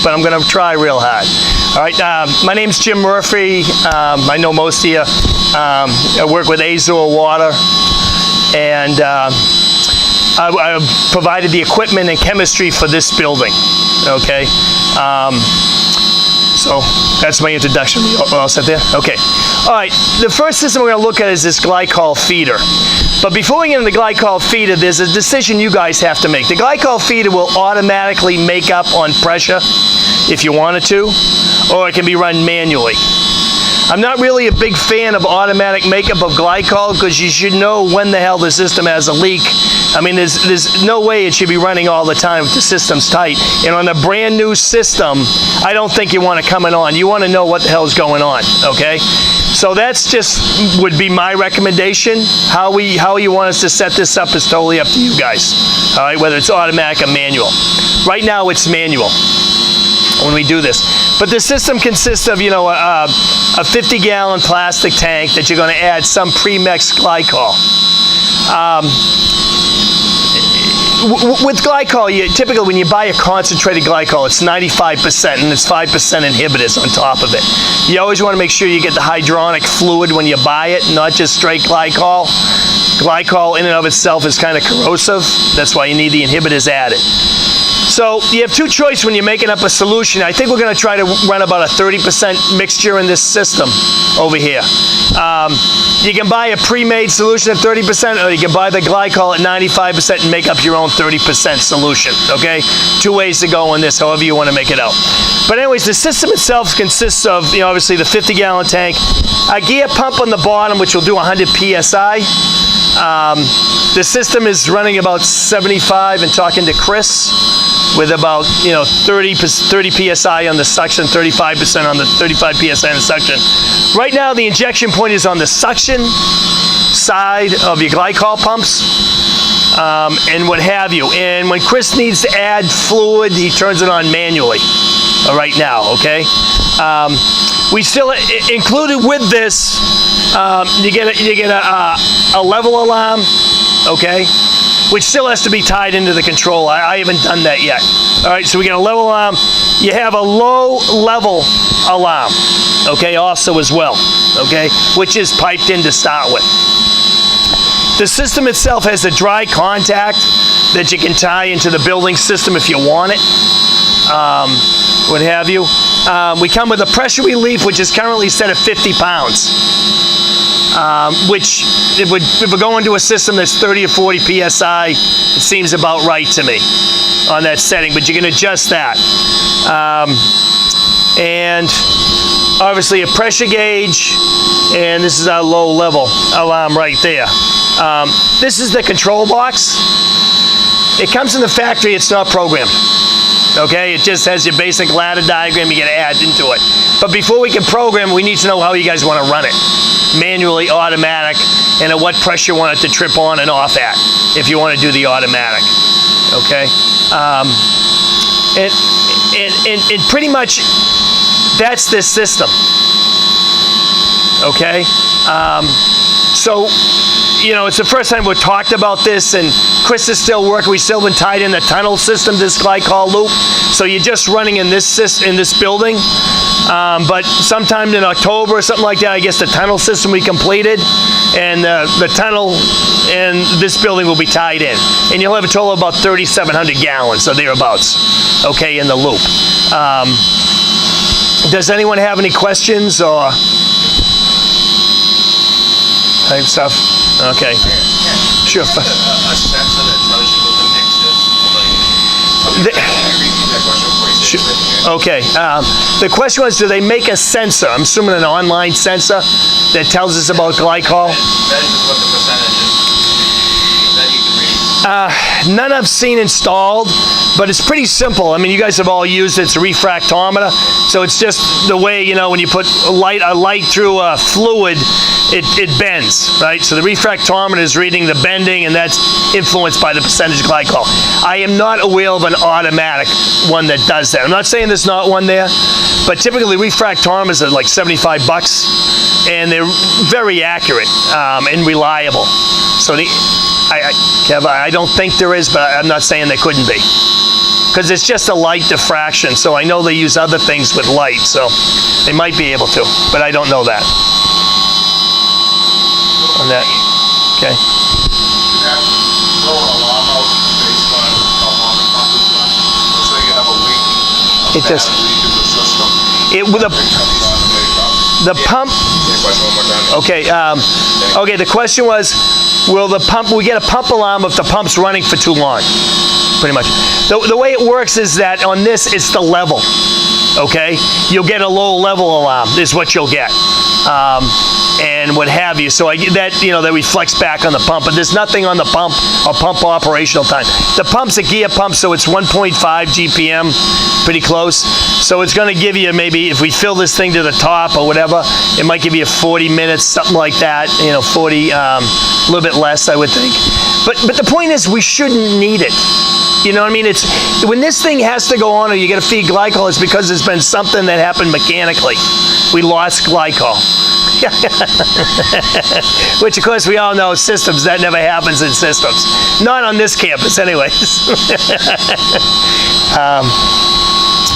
but I'm going to try real hard. All right, my name's Jim Murphy. I know most of you. I work with Azure Water, and I provided the equipment and chemistry for this building. Okay, so that's my introduction. We're all set there? Okay. All right, the first system we're going to look at is this Glycol Feeder. But before we get into the Glycol Feeder, there's a decision you guys have to make. The Glycol Feeder will automatically make up on pressure if you wanted to, or it can be run manually. I'm not really a big fan of automatic makeup of glycol because you should know when the hell the system has a leak. I mean, there's no way it should be running all the time if the system's tight. And on a brand new system, I don't think you want to come on. You want to know what the hell's going on, okay? So that's just would be my recommendation. How you want us to set this up is totally up to you guys, all right, whether it's automatic or manual. Right now it's manual when we do this. But the system consists of, you know, a 50-gallon plastic tank that you're going to add some pre-mixed glycol. With glycol, typically when you buy a concentrated glycol, it's 95% and it's 5% inhibitors on top of it. You always want to make sure you get the hydronic fluid when you buy it, not just straight glycol. Glycol in and of itself is kind of corrosive. That's why you need the inhibitors added. So you have two choices when you're making up a solution. I think we're going to try to run about a 30% mixture in this system over here. You can buy a pre-made solution at 30%, or you can buy the glycol at 95% and make up your own 30% solution, okay? Two ways to go on this, however you want to make it out. But anyways, the system itself consists of, you know, obviously the 50-gallon tank, a gear pump on the bottom, which will do 100 PSI. The system is running about 75 and talking to Chris, with about, you know, 30 PSI on the suction, 35% on the 35 PSI on the suction. Right now, the injection point is on the suction side of your glycol pumps, and what have you. And when Chris needs to add fluid, he turns it on manually. Right now, okay. We still included with this. You get a level alarm, okay, which still has to be tied into the controller. I haven't done that yet. All right, so we get a level alarm. You have a low level alarm, okay, also as well, okay, which is piped in to start with. The system itself has a dry contact that you can tie into the building system if you want it, what have you. We come with a pressure relief, which is currently set at 50 pounds. Which, if we're going to a system that's 30 or 40 PSI, it seems about right to me on that setting, but you can adjust that. And obviously a pressure gauge, and this is our low level alarm right there. This is the control box. It comes in the factory, it's not programmed. Okay, it just has your basic ladder diagram you get to add into it. But before we can program, we need to know how you guys want to run it. Manually, automatic, and at what pressure you want it to trip on and off at, if you want to do the automatic. Okay? And pretty much, that's this system. Okay? So, you know, it's the first time we've talked about this, and Chris is still working. We've still been tied in the tunnel system, this glycol loop. So you're just running in this building. But sometime in October or something like that, I guess the tunnel system will be completed, and the tunnel and this building will be tied in. And you'll have a total of about 3,700 gallons, or thereabouts, okay, in the loop. Does anyone have any questions or type stuff? Okay. Sure. A sensor that tells you what the mix is. Can you repeat that question before you say it? Okay. The question was, do they make a sensor? I'm assuming an online sensor that tells us about glycol. That is what the percentage is that you can read. None I've seen installed, but it's pretty simple. I mean, you guys have all used it. It's a refractometer. So it's just the way, you know, when you put a light through a fluid, it bends, right? So the refractometer is reading the bending, and that's influenced by the percentage of glycol. I am not aware of an automatic one that does that. I'm not saying there's not one there, but typically refractometers are like $75, and they're very accurate and reliable. So I don't think there is, but I'm not saying there couldn't be. because it's just a light diffraction. So I know they use other things with light, so they might be able to, but I don't know that. On that, okay. That throw an alarm out based on how long the pump is running. Let's say you have a leak. It does. Leak in the system. It with a the pump. Same question one more time. Okay. Okay. The question was, will the pump? We get a pump alarm if the pump's running for too long. Pretty much. The way it works is that on this, it's the level. Okay. You'll get a low level alarm. Is what you'll get. And what have you. So I get that, that reflects back on the pump, but there's nothing on the pump or pump operational time. The pump's a gear pump, so it's 1.5 GPM, pretty close. So it's going to give you maybe, if we fill this thing to the top or whatever, it might give you 40 minutes, something like that. 40, a little bit less, I would think. But the point is, we shouldn't need it. You know what I mean? It's when this thing has to go on or you got to feed glycol, it's because there's been something that happened mechanically. We lost glycol. Which, of course, we all know systems, that never happens in systems. Not on this campus, anyways.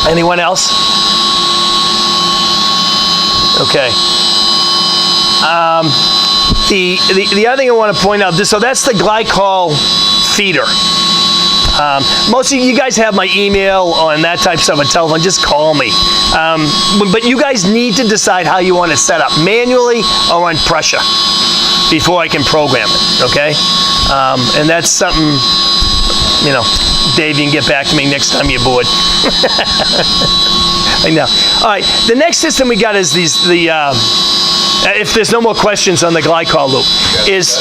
Anyone else? Okay. The other thing I want to point out, so that's the Glycol Feeder. Most of you guys have my email and that type of stuff on telephone. Just call me. But you guys need to decide how you want to set up, manually or on pressure, before I can program it, okay? And that's something, Dave, you can get back to me next time you're bored. I know. All right, the next system we got is if there's no more questions on the glycol loop, is